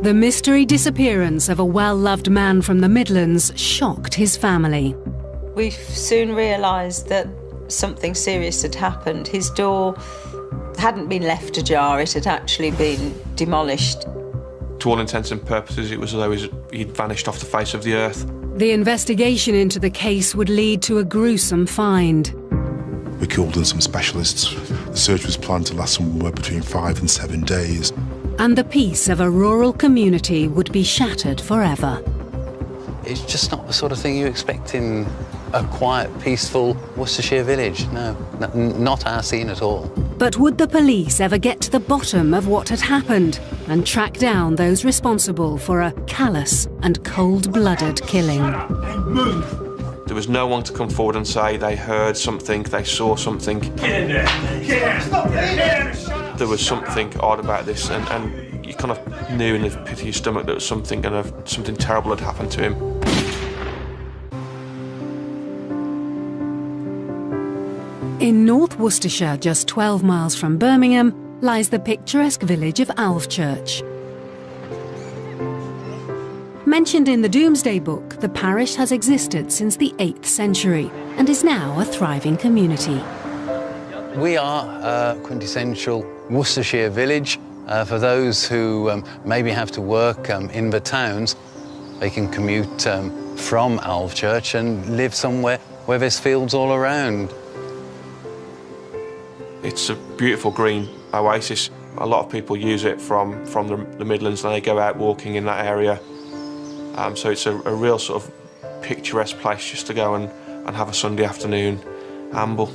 The mystery disappearance of a well-loved man from the Midlands shocked his family. We soon realised that something serious had happened. His door hadn't been left ajar, it had actually been demolished. To all intents and purposes, it was as though he'd vanished off the face of the earth. The investigation into the case would lead to a gruesome find. We called in some specialists. The search was planned to last somewhere between 5 and 7 days. And the peace of a rural community would be shattered forever. It's just not the sort of thing you expect in a quiet, peaceful Worcestershire village. No, not our scene at all. But would the police ever get to the bottom of what had happened and track down those responsible for a callous and cold-blooded killing? There was no one to come forward and say they heard something, they saw something. Get in there! Get in! There was something odd about this, and you kind of knew in the pit of your stomach that something terrible had happened to him. In North Worcestershire, just 12 miles from Birmingham, lies the picturesque village of Alvechurch. Mentioned in the Domesday Book, the parish has existed since the 8th century and is now a thriving community. We are a quintessential Worcestershire village. For those who maybe have to work in the towns, they can commute from Alvechurch and live somewhere where there's fields all around. It's a beautiful green oasis. A lot of people use it from the Midlands and they go out walking in that area. So it's a real sort of picturesque place just to go and have a Sunday afternoon amble.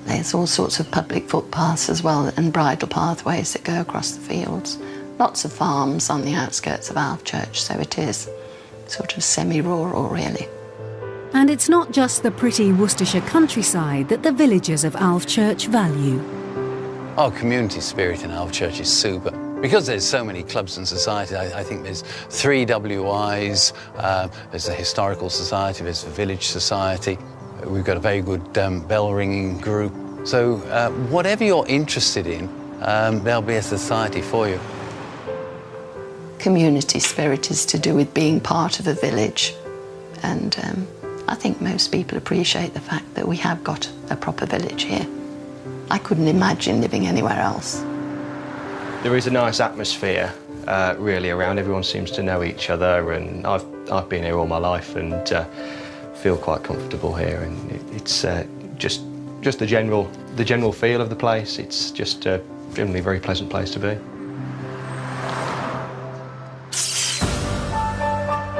There's all sorts of public footpaths as well and bridle pathways that go across the fields. Lots of farms on the outskirts of Alvechurch, so it is sort of semi-rural, really. And it's not just the pretty Worcestershire countryside that the villagers of Alvechurch value. Our community spirit in Alvechurch is super. Because there's so many clubs and societies, I think there's 3 WIs, there's the Historical Society, there's the Village Society. We've got a very good bell-ringing group. So whatever you're interested in, there'll be a society for you. Community spirit is to do with being part of a village. And I think most people appreciate the fact that we have got a proper village here. I couldn't imagine living anywhere else. There is a nice atmosphere really around. Everyone seems to know each other, and I've been here all my life and feel quite comfortable here. And it's just the general feel of the place. It's just a generally very pleasant place to be.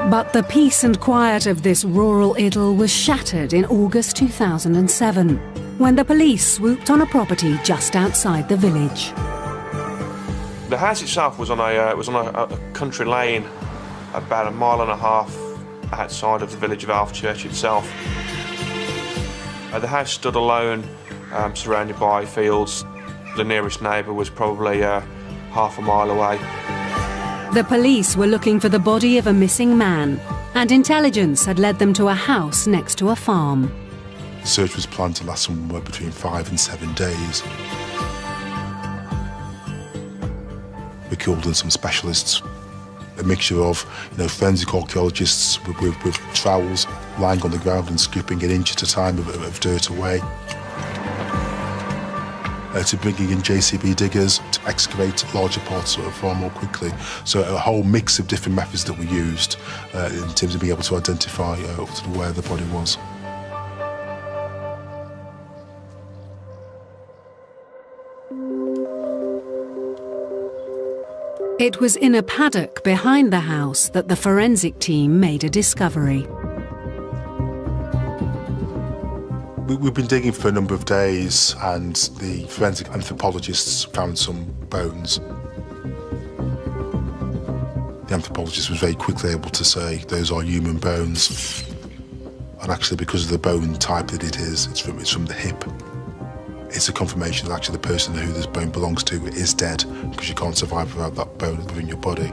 But the peace and quiet of this rural idyll was shattered in August 2007, when the police swooped on a property just outside the village. The house itself was on a country lane about 1.5 miles outside of the village of Alvechurch itself. The house stood alone, surrounded by fields. The nearest neighbour was probably half a mile away. The police were looking for the body of a missing man, and intelligence had led them to a house next to a farm. The search was planned to last somewhere between 5 and 7 days. We called in some specialists, a mixture of forensic archaeologists with trowels lying on the ground and scooping an inch at a time of dirt away, to bringing in JCB diggers to excavate larger parts far more quickly. So a whole mix of different methods that we used in terms of being able to identify where the body was. It was in a paddock behind the house that the forensic team made a discovery. We've been digging for a number of days, and the forensic anthropologists found some bones. The anthropologist was very quickly able to say those are human bones. And actually, because of the bone type that it is, it's from the hip. It's a confirmation that actually the person who this bone belongs to is dead, because you can't survive without that bone within your body.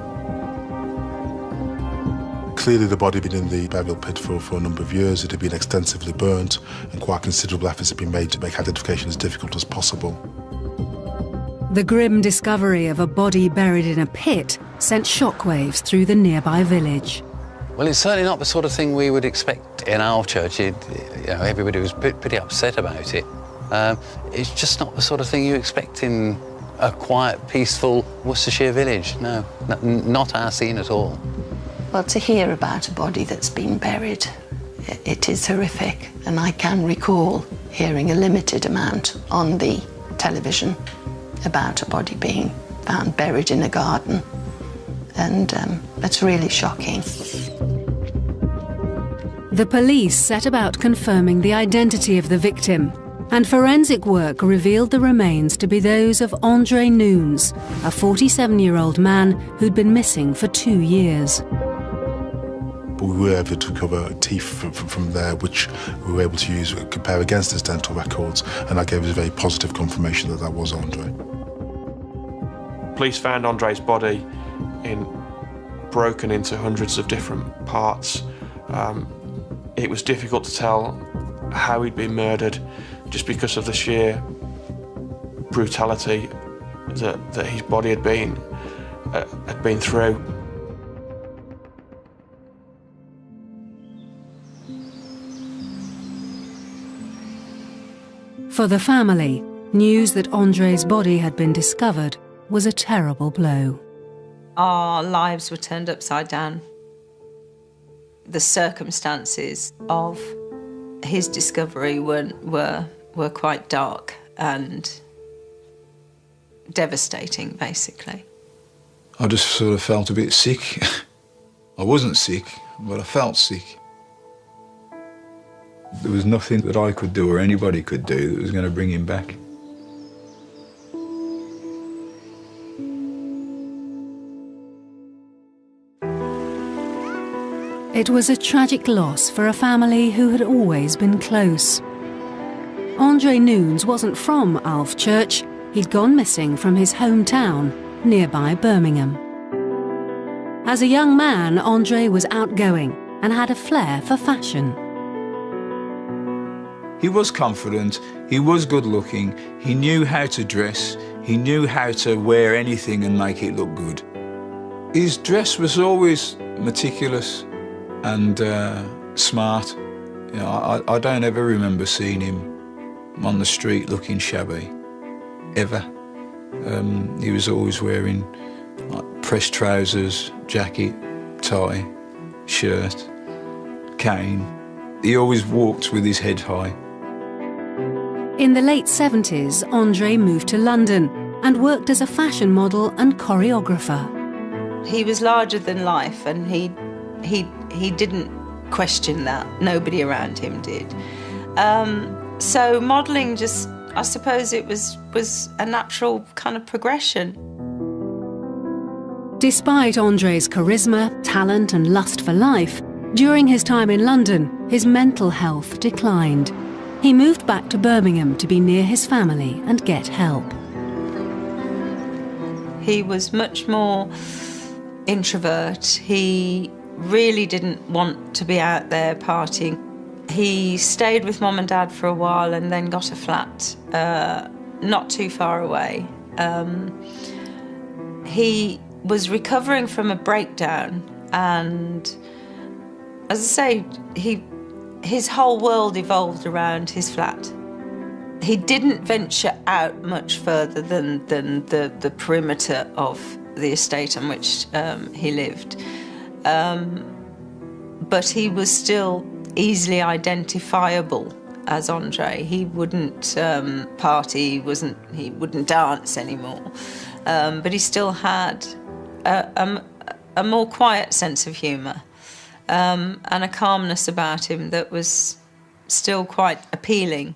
Clearly the body had been in the burial pit for a number of years. It had been extensively burnt, and quite considerable efforts had been made to make identification as difficult as possible. The grim discovery of a body buried in a pit sent shockwaves through the nearby village. Well, it's certainly not the sort of thing we would expect in our church. Everybody was pretty upset about it. It's just not the sort of thing you expect in a quiet, peaceful Worcestershire village. No, not our scene at all. Well, to hear about a body that's been buried, it is horrific. And I can recall hearing a limited amount on the television about a body being found buried in a garden. And it's really shocking. The police set about confirming the identity of the victim, and forensic work revealed the remains to be those of Andre Nunes, a 47-year-old man who'd been missing for 2 years. But we were able to recover teeth from there, which we were able to use, compare against his dental records, and that gave us a very positive confirmation that that was Andre. Police found Andre's body broken into hundreds of different parts. It was difficult to tell how he'd been murdered just because of the sheer brutality that his body had been through. For the family, news that Andre's body had been discovered was a terrible blow. Our lives were turned upside down. The circumstances of his discovery were quite dark and devastating, basically. I just sort of felt a bit sick. I wasn't sick, but I felt sick. There was nothing that I could do or anybody could do that was going to bring him back. It was a tragic loss for a family who had always been close. Andre Nunes wasn't from Alvechurch. He'd gone missing from his hometown, nearby Birmingham. As a young man, Andre was outgoing and had a flair for fashion. He was confident, he was good-looking, he knew how to dress, he knew how to wear anything and make it look good. His dress was always meticulous and smart. You know, I don't ever remember seeing him on the street looking shabby, ever. He was always wearing like pressed trousers, jacket, tie, shirt, cane. He always walked with his head high. In the late 70s, Andre moved to London and worked as a fashion model and choreographer. He was larger than life, and he didn't question that. Nobody around him did. So modelling just, I suppose it was a natural kind of progression. Despite Andre's charisma, talent and lust for life, during his time in London, his mental health declined. He moved back to Birmingham to be near his family and get help. He was much more introvert. He really didn't want to be out there partying. He stayed with Mum and Dad for a while and then got a flat not too far away. He was recovering from a breakdown, and as I say, his whole world evolved around his flat. He didn't venture out much further than the perimeter of the estate on which he lived. But he was still easily identifiable as Andre. He wouldn't party, he wouldn't dance anymore. But he still had a more quiet sense of humour. And a calmness about him that was still quite appealing.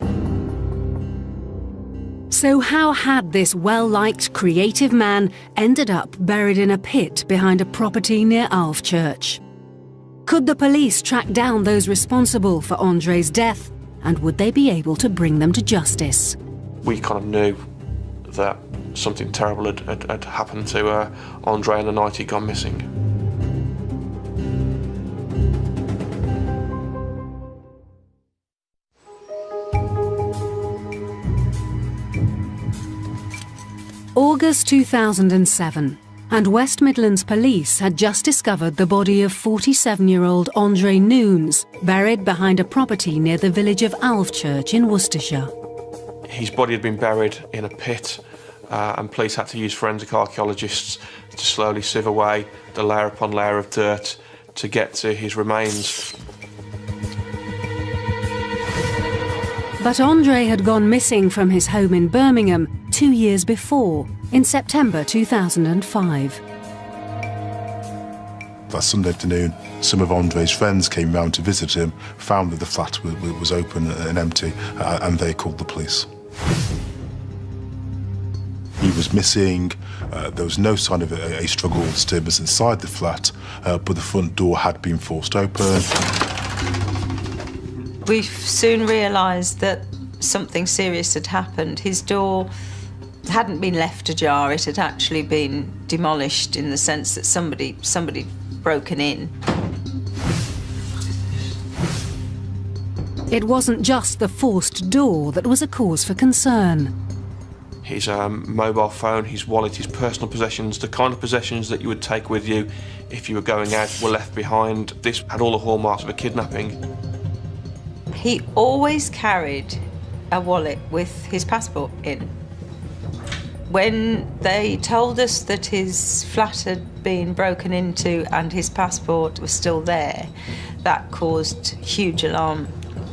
So how had this well-liked, creative man ended up buried in a pit behind a property near Alvechurch? Could the police track down those responsible for Andre's death, and would they be able to bring them to justice? We kind of knew that something terrible had happened to Andre on the night he'd gone missing. August 2007, and West Midlands Police had just discovered the body of 47-year-old Andre Nunes, buried behind a property near the village of Alvechurch in Worcestershire. His body had been buried in a pit, and police had to use forensic archaeologists to slowly sieve away the layer upon layer of dirt to get to his remains. But Andre had gone missing from his home in Birmingham 2 years before, in September 2005. That Sunday afternoon, some of Andre's friends came round to visit him, found that the flat was open and empty, and they called the police. He was missing. There was no sign of a struggle or disturbance inside the flat, but the front door had been forced open. We soon realised that something serious had happened. His door hadn't been left ajar, it had actually been demolished in the sense that somebody broken in. It wasn't just the forced door that was a cause for concern. His mobile phone, his wallet, his personal possessions, the kind of possessions that you would take with you if you were going out, were left behind. This had all the hallmarks of a kidnapping. He always carried a wallet with his passport in. When they told us that his flat had been broken into and his passport was still there, that caused huge alarm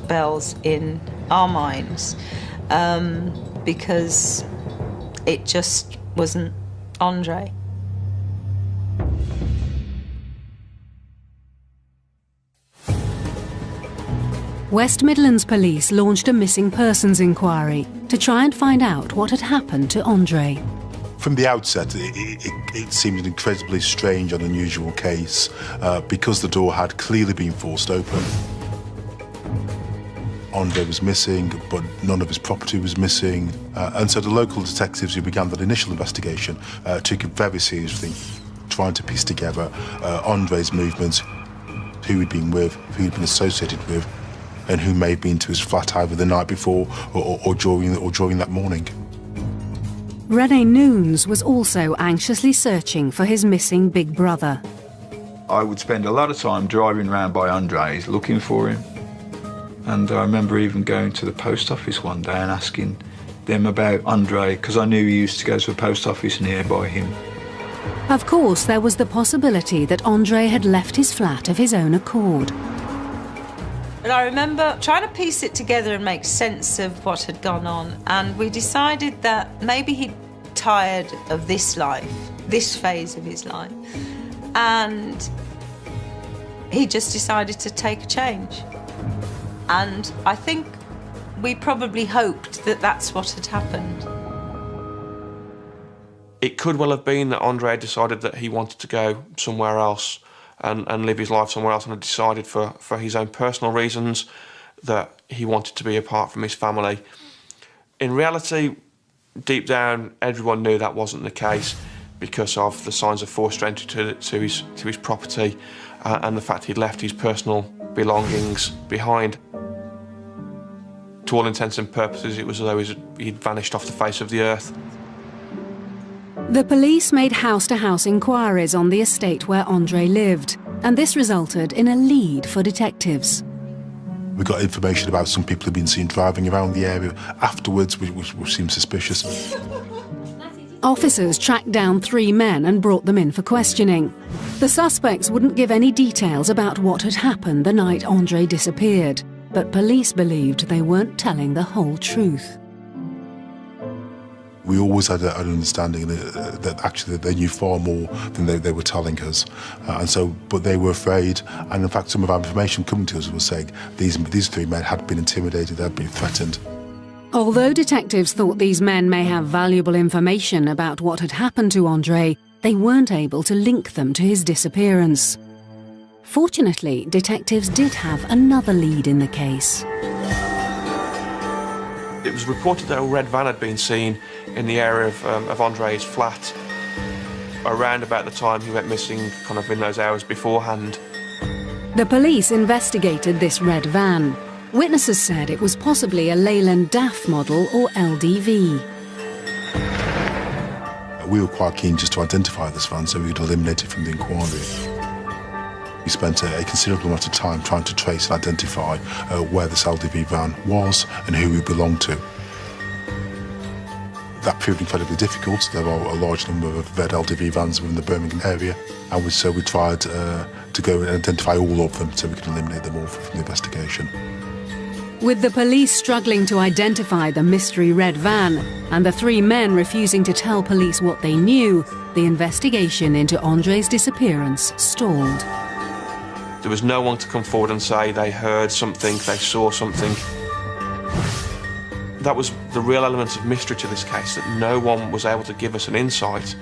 bells in our minds, because it just wasn't Andre. West Midlands Police launched a missing persons inquiry to try and find out what had happened to Andre. From the outset, it seemed an incredibly strange and unusual case because the door had clearly been forced open. Andre was missing, but none of his property was missing, and so the local detectives who began that initial investigation took it very seriously, trying to piece together Andre's movements, who he'd been with, who he'd been associated with, and who may have been to his flat either the night before or during that morning. René Nunes was also anxiously searching for his missing big brother. I would spend a lot of time driving around by Andre's looking for him. And I remember even going to the post office one day and asking them about Andre, because I knew he used to go to a post office nearby him. Of course, there was the possibility that Andre had left his flat of his own accord. But I remember trying to piece it together and make sense of what had gone on, and we decided that maybe he'd tired of this life, this phase of his life, and he just decided to take a change. And I think we probably hoped that that's what had happened. It could well have been that Andre decided that he wanted to go somewhere else and live his life somewhere else, and had decided for his own personal reasons that he wanted to be apart from his family. In reality, deep down, everyone knew that wasn't the case because of the signs of forced entry to his property and the fact he'd left his personal belongings behind. To all intents and purposes, it was as though he'd vanished off the face of the earth. The police made house-to-house inquiries on the estate where Andre lived, and this resulted in a lead for detectives. We got information about some people who'd been seen driving around the area afterwards, which seemed suspicious. Officers tracked down 3 men and brought them in for questioning. The suspects wouldn't give any details about what had happened the night Andre disappeared, but police believed they weren't telling the whole truth. We always had an understanding that actually they knew far more than they were telling us, but they were afraid. And in fact, some of our information coming to us was saying these 3 men had been intimidated, had been threatened. Although detectives thought these men may have valuable information about what had happened to Andre, they weren't able to link them to his disappearance. Fortunately, detectives did have another lead in the case. It was reported that a red van had been seen in the area of Andre's flat around about the time he went missing, kind of in those hours beforehand. The police investigated this red van. Witnesses said it was possibly a Leyland DAF model or LDV. We were quite keen just to identify this van so we could eliminate it from the inquiry. We spent a considerable amount of time trying to trace and identify where this LDV van was and who it belonged to. That proved incredibly difficult. There are a large number of red LDV vans within the Birmingham area, and so we tried to go and identify all of them so we could eliminate them all from the investigation. With the police struggling to identify the mystery red van and the three men refusing to tell police what they knew, the investigation into Andre's disappearance stalled. There was no one to come forward and say they heard something, they saw something. That was the real element of mystery to this case, that no one was able to give us an insight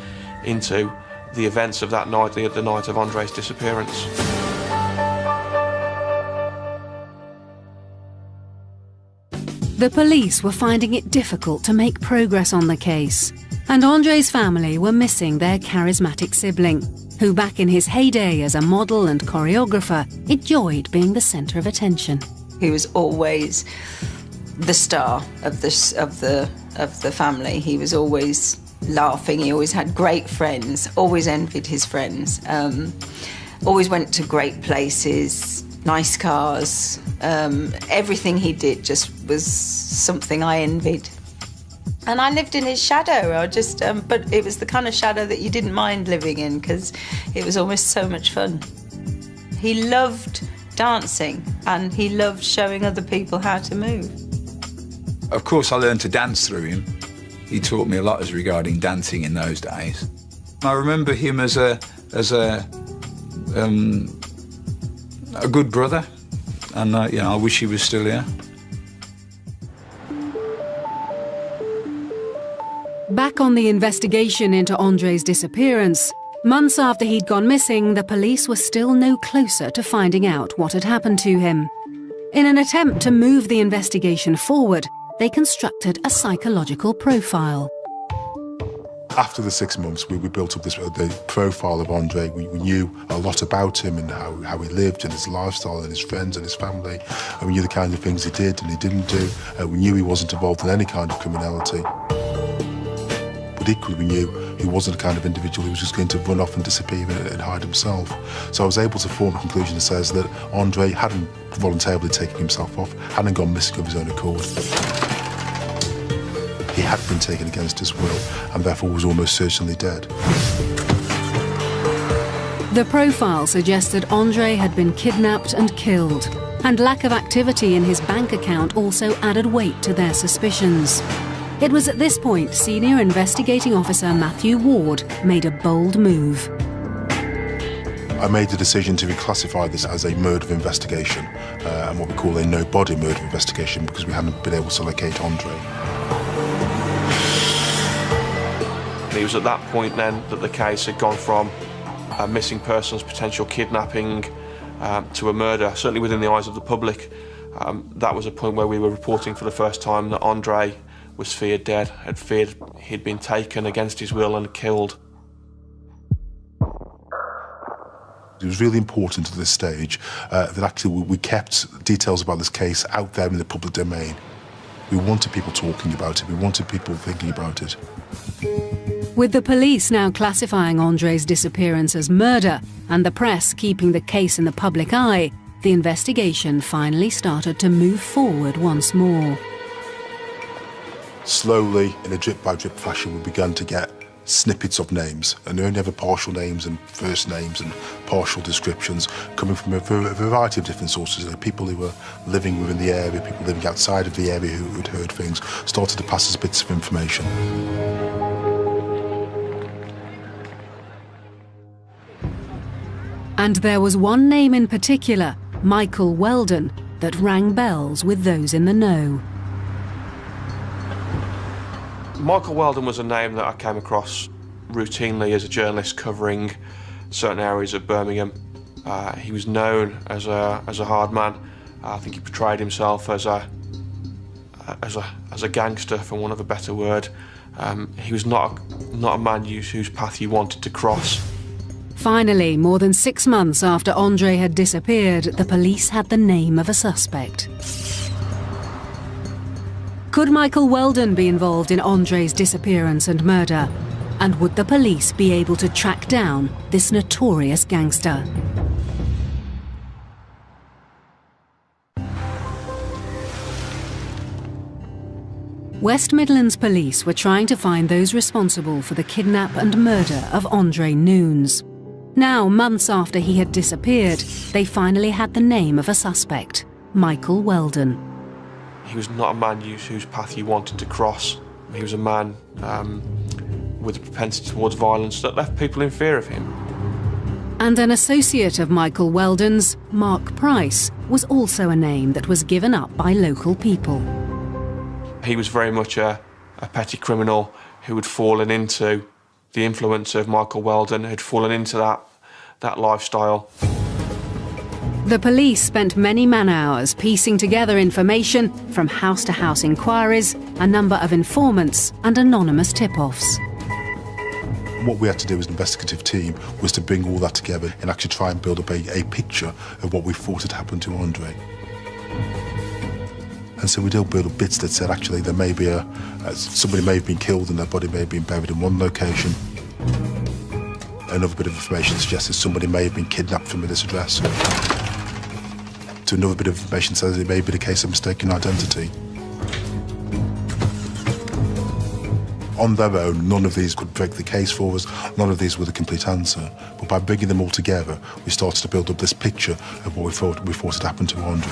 into the events of that night, the night of Andre's disappearance. The police were finding it difficult to make progress on the case, and Andre's family were missing their charismatic sibling, who back in his heyday as a model and choreographer enjoyed being the centre of attention. He was always the star of the family. He was always laughing. He always had great friends. Always envied his friends. Always went to great places, nice cars. Everything he did just was something I envied. And I lived in his shadow. But it was the kind of shadow that you didn't mind living in because it was almost so much fun. He loved dancing and he loved showing other people how to move. Of course, I learned to dance through him. He taught me a lot as regarding dancing in those days. I remember him as a good brother, and I wish he was still here. Back on the investigation into Andre's disappearance, months after he'd gone missing, the police were still no closer to finding out what had happened to him. In an attempt to move the investigation forward, they constructed a psychological profile. After the 6 months, we built up the profile of Andre. We knew a lot about him and how he lived and his lifestyle and his friends and his family. And we knew the kind of things he did and he didn't do. We knew he wasn't involved in any kind of criminality. But equally, we knew he wasn't the kind of individual who was just going to run off and disappear and hide himself. So I was able to form a conclusion that says that Andre hadn't voluntarily taken himself off, hadn't gone missing of his own accord. He had been taken against his will and therefore was almost certainly dead. The profile suggested Andre had been kidnapped and killed, and lack of activity in his bank account also added weight to their suspicions. It was at this point Senior Investigating Officer Matthew Ward made a bold move. I made the decision to reclassify this as a murder investigation, and what we call a no-body murder investigation, because we hadn't been able to locate Andre. It was at that point then that the case had gone from a missing persons, potential kidnapping, to a murder. Certainly within the eyes of the public, that was a point where we were reporting for the first time that Andre was feared dead, had feared he'd been taken against his will and killed. It was really important at this stage that actually we kept details about this case out there in the public domain. We wanted people talking about it, we wanted people thinking about it. With the police now classifying Andre's disappearance as murder and the press keeping the case in the public eye, the investigation finally started to move forward once more. Slowly, in a drip-by-drip fashion, we began to get snippets of names, and only ever partial names and first names and partial descriptions coming from a variety of different sources. People who were living within the area, people living outside of the area who had heard things, started to pass us bits of information. And there was one name in particular, Michael Weldon, that rang bells with those in the know. Michael Weldon was a name that I came across routinely as a journalist covering certain areas of Birmingham. He was known as a hard man. I think he portrayed himself as a gangster, for want of a better word. He was not a man whose path you wanted to cross. Finally, more than 6 months after Andre had disappeared, the police had the name of a suspect. Could Michael Weldon be involved in Andre's disappearance and murder? And would the police be able to track down this notorious gangster? West Midlands police were trying to find those responsible for the kidnap and murder of Andre Nunes. Now, months after he had disappeared, they finally had the name of a suspect, Michael Weldon. He was not a man whose path you wanted to cross. He was a man with a propensity towards violence that left people in fear of him. And an associate of Michael Weldon's, Mark Price, was also a name that was given up by local people. He was very much a petty criminal who had fallen into the influence of Michael Weldon, had fallen into that lifestyle. The police spent many man-hours piecing together information from house-to-house inquiries, a number of informants and anonymous tip-offs. What we had to do as an investigative team was to bring all that together and actually try and build up a picture of what we thought had happened to Andre. And so we did build up bits that said actually there may be somebody may have been killed and their body may have been buried in one location. Another bit of information suggested somebody may have been kidnapped from this address. To another bit of information says it may be the case of mistaken identity. On their own, none of these could break the case for us, none of these were the complete answer. But by bringing them all together, we started to build up this picture of what we thought had happened to Andre.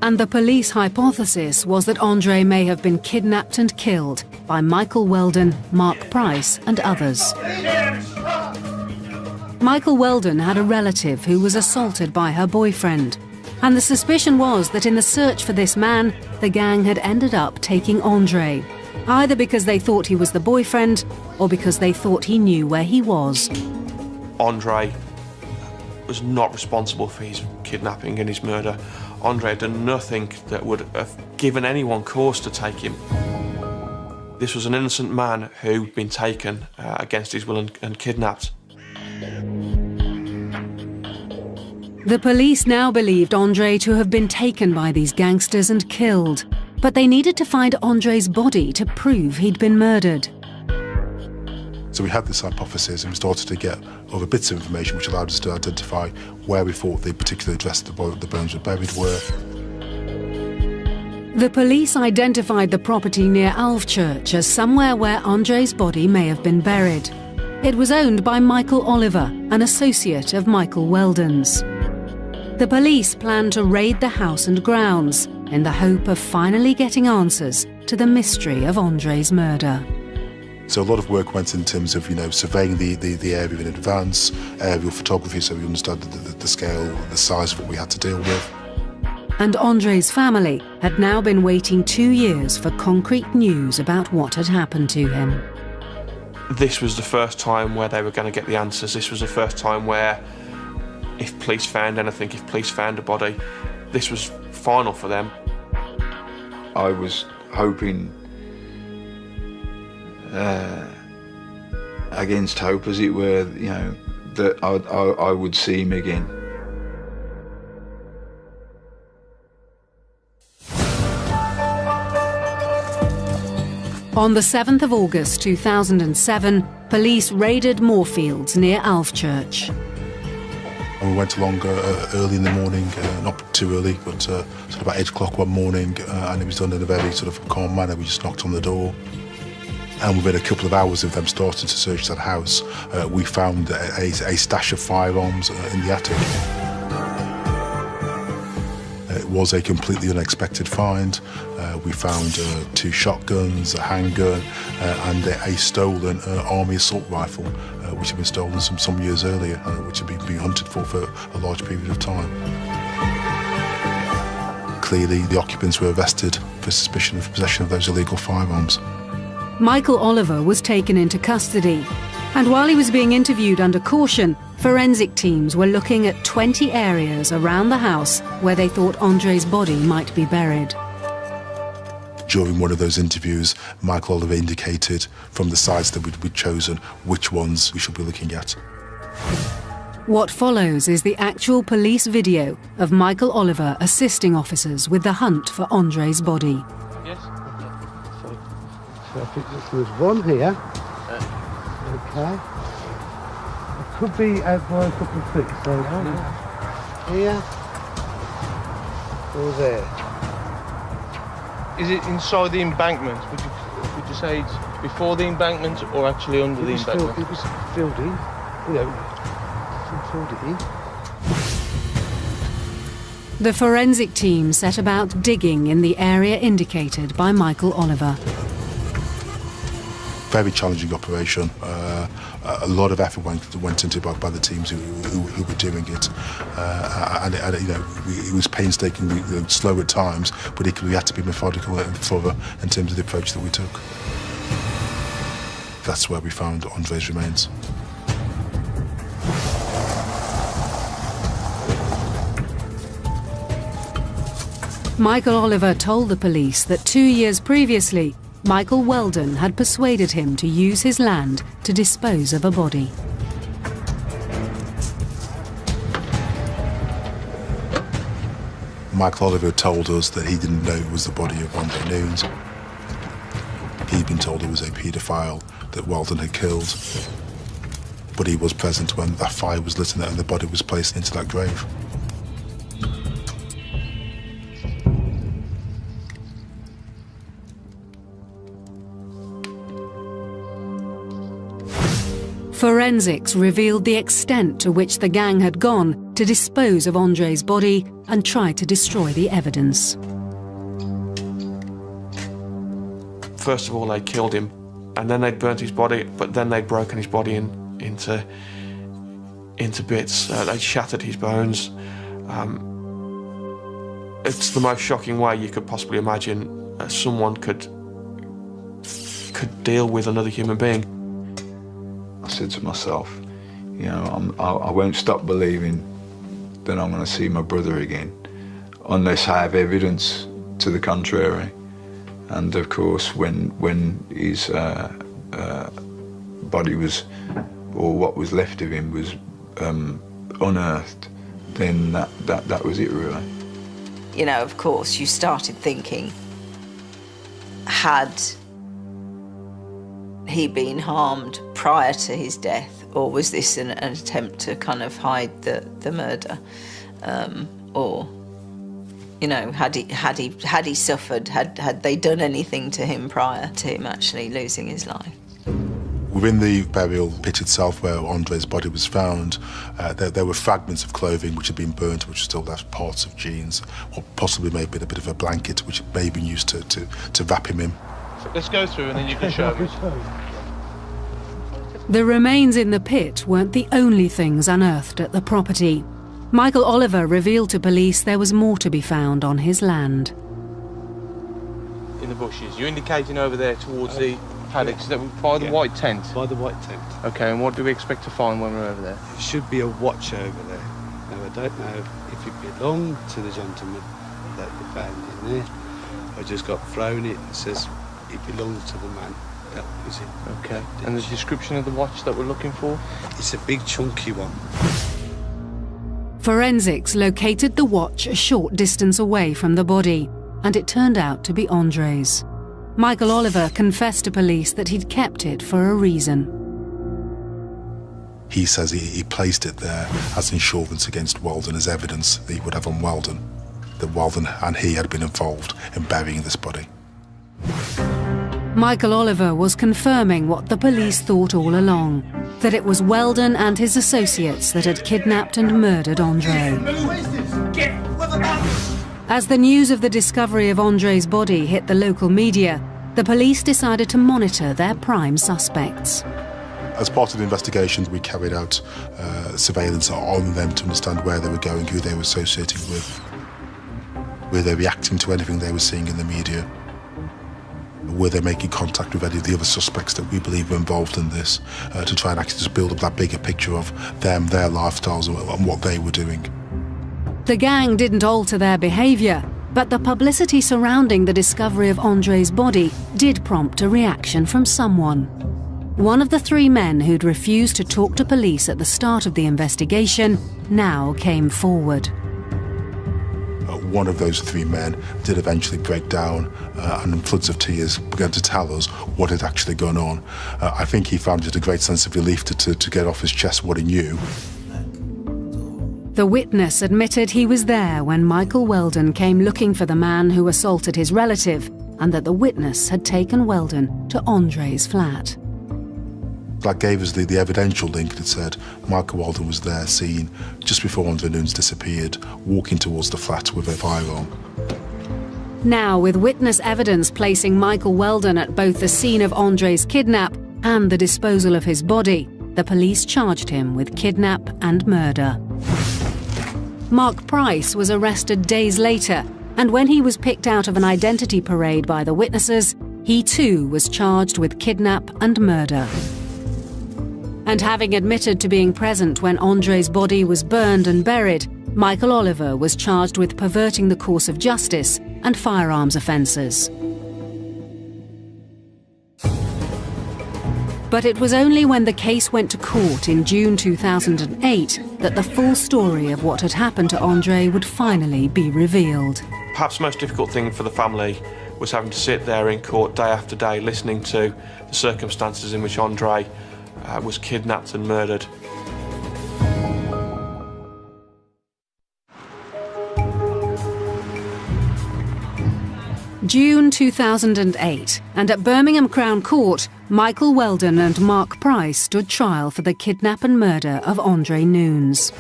And the police hypothesis was that Andre may have been kidnapped and killed by Michael Weldon, Mark Price and others. Michael Weldon had a relative who was assaulted by her boyfriend, and the suspicion was that in the search for this man, the gang had ended up taking Andre, either because they thought he was the boyfriend or because they thought he knew where he was. Andre was not responsible for his kidnapping and his murder. Andre had done nothing that would have given anyone cause to take him. This was an innocent man who'd been taken against his will and kidnapped. The police now believed Andre to have been taken by these gangsters and killed, but they needed to find Andre's body to prove he'd been murdered. So we had this hypothesis and we started to get other bits of information which allowed us to identify where we thought the particular address the bones were buried were. The police identified the property near Alvechurch as somewhere where Andre's body may have been buried. It was owned by Michael Oliver, an associate of Michael Weldon's. The police planned to raid the house and grounds in the hope of finally getting answers to the mystery of Andre's murder. So a lot of work went in terms of, surveying the area in advance, aerial photography, so we understood the scale, the size of what we had to deal with. And Andre's family had now been waiting 2 years for concrete news about what had happened to him. This was the first time where they were going to get the answers. This was the first time where, if police found anything, if police found a body, this was final for them. I was hoping, against hope as it were, that I would see him again. On the 7th of August 2007, police raided Moorfields near Alvechurch. And we went along early in the morning, not too early, but sort of about 8 o'clock one morning, and it was done in a very sort of calm manner. We just knocked on the door. And within a couple of hours of them starting to search that house, we found a stash of firearms in the attic. It was a completely unexpected find. We found 2 shotguns, a handgun, and a stolen army assault rifle, which had been stolen some years earlier, which had been being hunted for a large period of time. Clearly, the occupants were arrested for suspicion of possession of those illegal firearms. Michael Oliver was taken into custody, and while he was being interviewed under caution, forensic teams were looking at 20 areas around the house where they thought Andre's body might be buried. During one of those interviews, Michael Oliver indicated from the sites that we'd chosen which ones we should be looking at. What follows is the actual police video of Michael Oliver assisting officers with the hunt for Andre's body. Yes. So I think there's one here. Okay. It could be out by a couple of feet, so here or there. Is it inside the embankment? Would you say it's before the embankment or actually under the embankment? It was filled in, you know, filled it in. The forensic team set about digging in the area indicated by Michael Oliver. Very challenging operation. A lot of effort went into by the teams who were doing it, and you know, it was painstakingly slow at times, but equally we had to be methodical and thorough in terms of the approach that we took. That's where we found Andre's remains. Michael Oliver told the police that 2 years previously, Michael Weldon had persuaded him to use his land to dispose of a body. Michael Oliver told us that he didn't know it was the body of Andre Nunes. He'd been told it was a paedophile that Weldon had killed, but he was present when that fire was lit and the body was placed into that grave. Forensics revealed the extent to which the gang had gone to dispose of Andre's body and try to destroy the evidence. First of all, they'd killed him, and then they'd burnt his body, but then they'd broken his body into bits. They'd shattered his bones. It's the most shocking way you could possibly imagine someone could deal with another human being. I said to myself, you know, I won't stop believing that I'm going to see my brother again unless I have evidence to the contrary. And of course, when his body was, or what was left of him was unearthed, then that was it really. You know, of course, you started thinking, had he been harmed prior to his death, or was this an attempt to kind of hide the murder, or, you know, had he suffered, had they done anything to him prior to him actually losing his life? Within the burial pit itself where Andre's body was found, there were fragments of clothing which had been burnt, which still left parts of jeans, or possibly maybe a bit of a blanket which may have been used to wrap him in. Let's go through and then you can show me. The remains in the pit weren't the only things unearthed at the property. Michael Oliver revealed to police there was more to be found on his land. In the bushes. You're indicating over there towards the paddocks, that by the white tent? By the white tent. Okay, and what do we expect to find when we're over there? There should be a watch over there. Now, I don't know if it belonged to the gentleman that we found in there. I just got thrown it and says it belongs to the man. That was it. Okay, and the description of the watch that we're looking for? It's a big chunky one. Forensics located the watch a short distance away from the body, and it turned out to be Andre's. Michael Oliver confessed to police that he'd kept it for a reason. He says he placed it there as insurance against Weldon, as evidence that he would have on Weldon, that Weldon and he had been involved in burying this body. Michael Oliver was confirming what the police thought all along, that it was Weldon and his associates that had kidnapped and murdered Andre. As the news of the discovery of Andre's body hit the local media, the police decided to monitor their prime suspects. As part of the investigation, we carried out surveillance on them to understand where they were going, who they were associating with, were they reacting to anything they were seeing in the media, were they making contact with any of the other suspects that we believe were involved in this, to try and actually just build up that bigger picture of them, their lifestyles and what they were doing. The gang didn't alter their behaviour, but the publicity surrounding the discovery of Andre's body did prompt a reaction from someone. One of the three men who'd refused to talk to police at the start of the investigation now came forward. One of those three men did eventually break down and in floods of tears began to tell us what had actually gone on. I think he found it a great sense of relief to get off his chest what he knew. The witness admitted he was there when Michael Weldon came looking for the man who assaulted his relative, and that the witness had taken Weldon to Andre's flat. That gave us the evidential link that said Michael Weldon was there seen just before Andre Nunes disappeared, walking towards the flat with a firearm. Now, with witness evidence placing Michael Weldon at both the scene of Andre's kidnap and the disposal of his body, the police charged him with kidnap and murder. Mark Price was arrested days later, and when he was picked out of an identity parade by the witnesses, he too was charged with kidnap and murder. And having admitted to being present when Andre's body was burned and buried, Michael Oliver was charged with perverting the course of justice and firearms offences. But it was only when the case went to court in June 2008 that the full story of what had happened to Andre would finally be revealed. Perhaps the most difficult thing for the family was having to sit there in court day after day listening to the circumstances in which Andre was kidnapped and murdered. June 2008, and at Birmingham Crown Court, Michael Weldon and Mark Price stood trial for the kidnap and murder of Andre Nunes.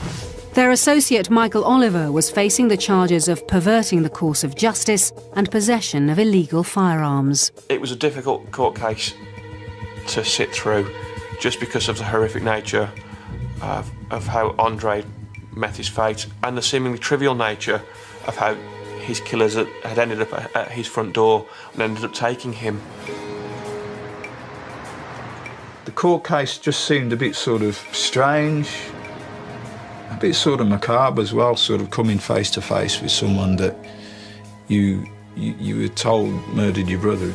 Their associate Michael Oliver was facing the charges of perverting the course of justice and possession of illegal firearms. It was a difficult court case to sit through just because of the horrific nature of how Andre met his fate and the seemingly trivial nature of how his killers had ended up at his front door and ended up taking him. The court case just seemed a bit sort of strange, a bit sort of macabre as well, sort of coming face to face with someone that you were told murdered your brother.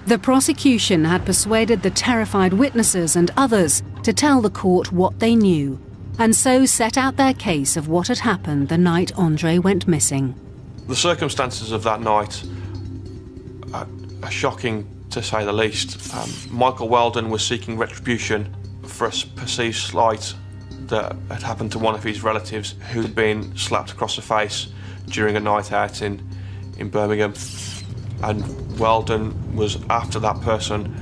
The prosecution had persuaded the terrified witnesses and others to tell the court what they knew, and so set out their case of what had happened the night Andre went missing. The circumstances of that night are shocking, to say the least. Michael Weldon was seeking retribution for a perceived slight that had happened to one of his relatives who had been slapped across the face during a night out in Birmingham. And Weldon was after that person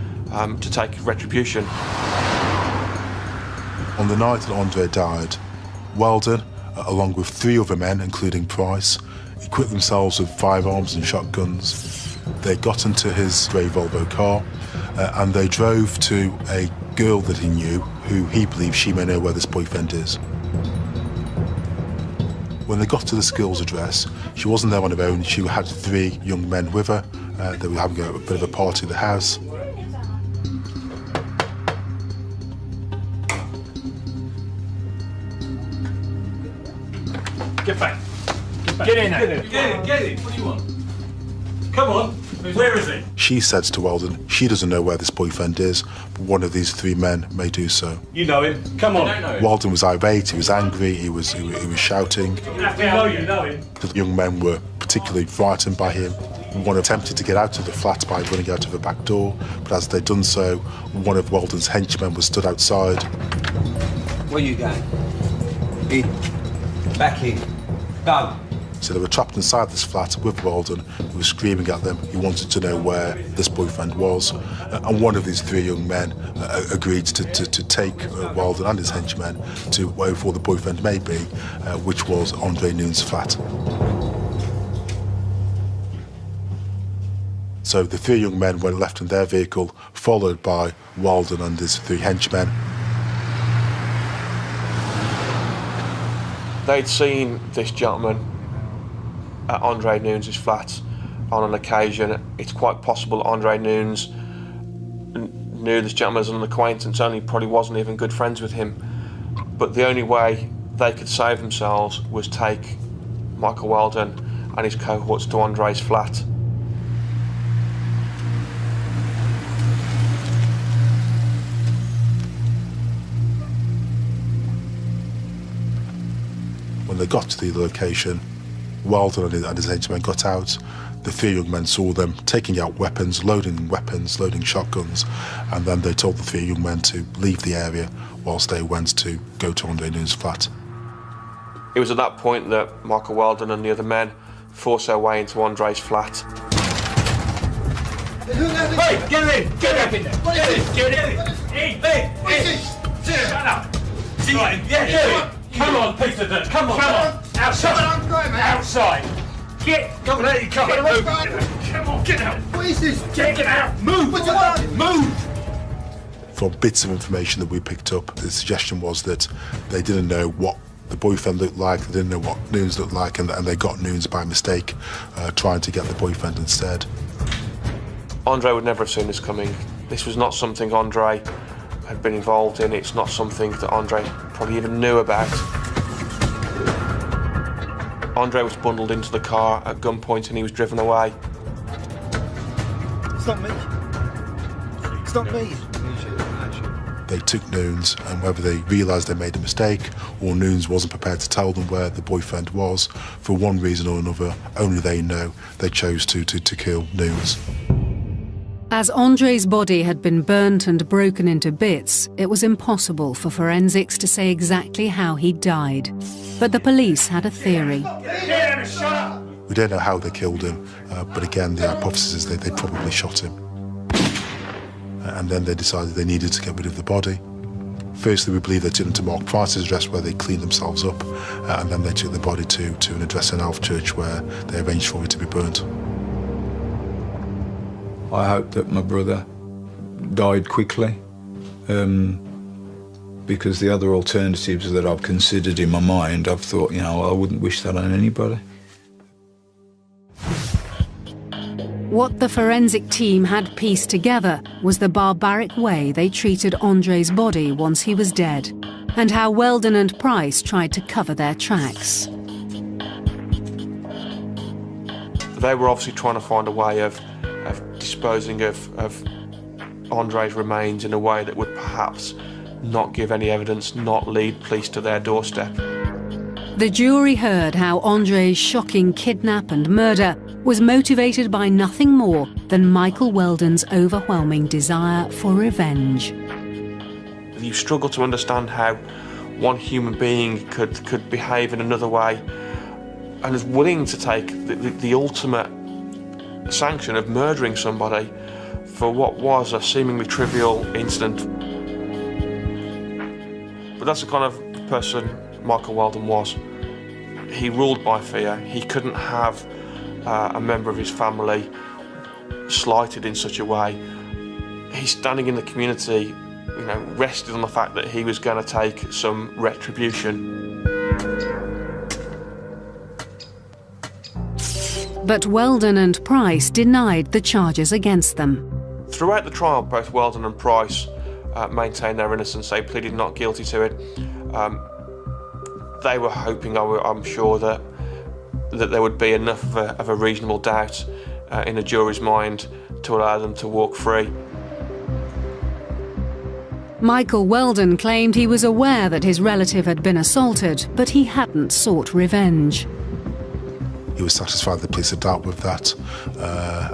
to take retribution. On the night that Andre died, Weldon, along with 3 other men, including Price, equipped themselves with firearms and shotguns. They got into his grey Volvo car and they drove to a girl that he knew, who he believed she may know where this boyfriend is. When they got to this girl's address, she wasn't there on her own. She had 3 young men with her. They were having a bit of a party at the house. Get back. Get in there. Get in. What do you want? Come on. Where is he? She said to Weldon, she doesn't know where this boyfriend is, but one of these 3 men may do so. You know him. Come on. I don't know him. Weldon was irate, he was angry, he was shouting. You know him. The young men were particularly frightened by him. One attempted to get out of the flat by running out of a back door, but as they'd done so, one of Weldon's henchmen was stood outside. Where are you going? In. Back in. Go. So they were trapped inside this flat with Weldon, who was screaming at them. He wanted to know where this boyfriend was. And one of these 3 young men agreed to take Weldon and his henchmen to wherever the boyfriend may be, which was Andre Nunes' flat. So the 3 young men were left in their vehicle, followed by Weldon and his 3 henchmen. They'd seen this gentleman at Andre Nunes' flat on an occasion. It's quite possible Andre Nunes knew this gentleman as an acquaintance, only probably wasn't even good friends with him. But the only way they could save themselves was take Michael Weldon and his cohorts to Andre's flat. When they got to the location, Weldon and his henchmen got out. The 3 young men saw them taking out weapons, loading shotguns, and then they told the 3 young men to leave the area whilst they went to go to Andre Nunes' flat. It was at that point that Michael Weldon and the other men forced their way into Andre's flat. Hey, get in! Get in there! Get in! Hey! Shut up! Right, yeah, come on, piece of dirt! Come on! Outside! Outside! Come on, let it come! Come on, get out! What is this? Get out! Move! What do you want? Move! From bits of information that we picked up, the suggestion was that they didn't know what the boyfriend looked like, they didn't know what Nunes looked like, and they got Nunes by mistake, trying to get the boyfriend instead. Andre would never have seen this coming. This was not something Andre had been involved in. It's not something that Andre probably even knew about. Andre was bundled into the car at gunpoint and he was driven away. It's not me. It's not me. They took Nunes, and whether they realised they made a mistake or Nunes wasn't prepared to tell them where the boyfriend was, for one reason or another, only they know, they chose to kill Nunes. As Andre's body had been burnt and broken into bits, it was impossible for forensics to say exactly how he died. But the police had a theory. We don't know how they killed him, but again, the hypothesis is that they probably shot him. And then they decided they needed to get rid of the body. Firstly, we believe they took him to Mark Price's address where they cleaned themselves up, and then they took the body to an address in Alfchurch where they arranged for it to be burnt. I hope that my brother died quickly, because the other alternatives that I've considered in my mind, I've thought, you know, I wouldn't wish that on anybody. What the forensic team had pieced together was the barbaric way they treated Andre's body once he was dead, and how Weldon and Price tried to cover their tracks. They were obviously trying to find a way of disposing of Andre's remains in a way that would perhaps not give any evidence, not lead police to their doorstep. The jury heard how Andre's shocking kidnap and murder was motivated by nothing more than Michael Weldon's overwhelming desire for revenge. You struggle to understand how one human being could behave in another way and is willing to take the ultimate sanction of murdering somebody for what was a seemingly trivial incident. But that's the kind of person Michael Weldon was. He ruled by fear. He couldn't have a member of his family slighted in such a way. He's standing in the community, you know, rested on the fact that he was going to take some retribution. But Weldon and Price denied the charges against them. Throughout the trial, both Weldon and Price maintained their innocence. They pleaded not guilty to it. They were hoping, I'm sure, that there would be enough of a reasonable doubt in a jury's mind to allow them to walk free. Michael Weldon claimed he was aware that his relative had been assaulted, but he hadn't sought revenge. He was satisfied the police had dealt with that,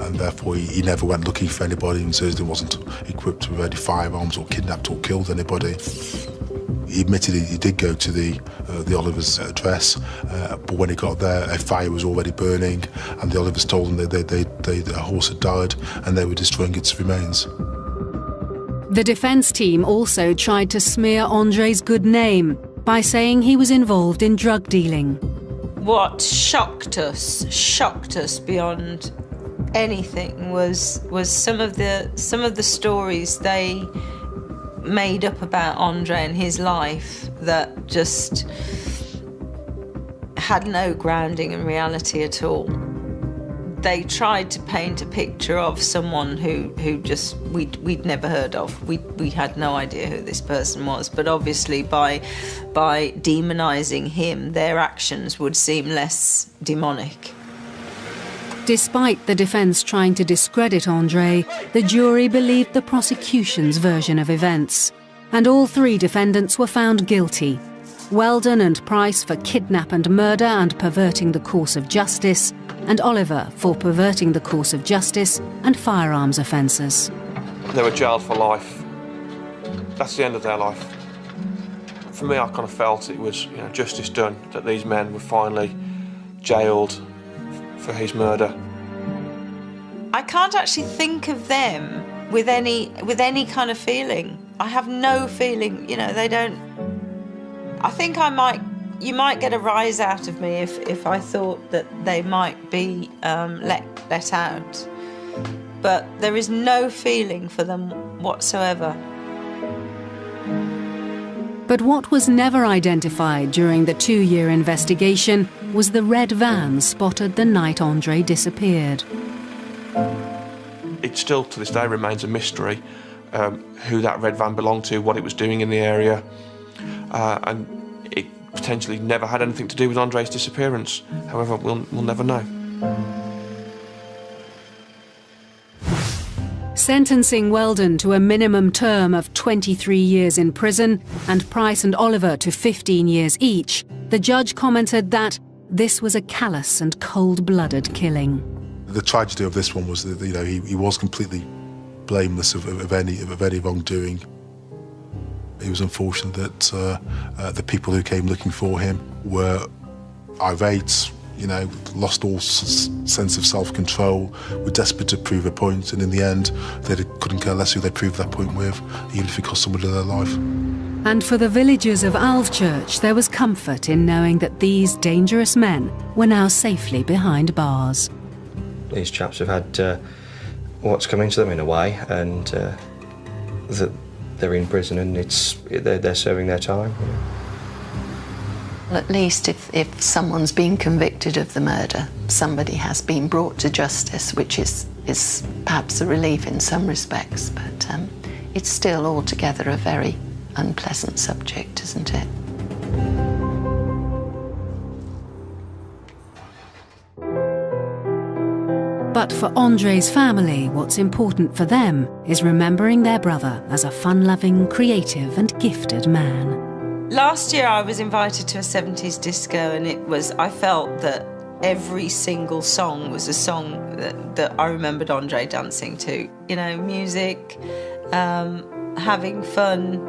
and therefore he never went looking for anybody, and certainly wasn't equipped with any firearms or kidnapped or killed anybody. He admitted he did go to the Olivers' address, but when he got there, a fire was already burning, and the Olivers told him that their horse had died, and they were destroying its remains. The defence team also tried to smear Andre's good name by saying he was involved in drug dealing. What shocked us beyond anything was some of the stories they made up about Andre and his life that just had no grounding in reality at all. They tried to paint a picture of someone who just we'd never heard of. We had no idea who this person was, but obviously by demonising him, their actions would seem less demonic. Despite the defence trying to discredit Andre, the jury believed the prosecution's version of events, and all three defendants were found guilty. Weldon and Price for kidnap and murder and perverting the course of justice, and Oliver for perverting the course of justice and firearms offences. They were jailed for life. That's the end of their life. For me, I kind of felt it was, justice done, that these men were finally jailed for his murder. I can't actually think of them with any kind of feeling. I have no feeling, they don't. I think you might get a rise out of me if I thought that they might be let out. But there is no feeling for them whatsoever. But what was never identified during the 2-year investigation was the red van spotted the night Andre disappeared. It still, to this day, remains a mystery who that red van belonged to, what it was doing in the area, and it potentially never had anything to do with Andre's disappearance. However, we'll never know. Sentencing Weldon to a minimum term of 23 years in prison and Price and Oliver to 15 years each, the judge commented that this was a callous and cold-blooded killing. The tragedy of this one was that he was completely blameless of any wrongdoing. It was unfortunate that the people who came looking for him were irate, lost all sense of self-control, were desperate to prove a point, and in the end, they couldn't care less who they proved that point with, even if it cost somebody their life. And for the villagers of Alvechurch, there was comfort in knowing that these dangerous men were now safely behind bars. These chaps have had what's coming to them in a way, and that they're in prison and they're serving their time. Well, at least if someone's been convicted of the murder, somebody has been brought to justice, which is perhaps a relief in some respects, but it's still altogether a very unpleasant subject, isn't it? But for Andre's family, what's important for them is remembering their brother as a fun-loving, creative and gifted man. Last year I was invited to a 70s disco, and I felt that every single song was a song that I remembered Andre dancing to. Music, having fun.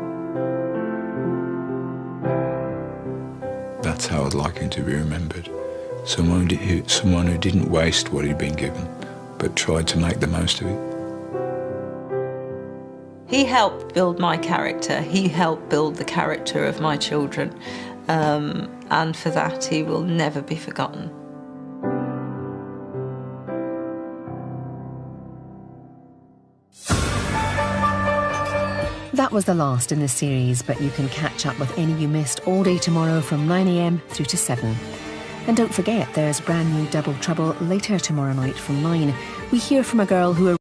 That's how I'd like him to be remembered. Someone who didn't waste what he'd been given, but tried to make the most of it. He helped build my character. He helped build the character of my children. And for that, he will never be forgotten. That was the last in the series, but you can catch up with any you missed all day tomorrow from 9 AM through to 7. And don't forget, there's brand new Double Trouble later tomorrow night from 9. We hear from a girl who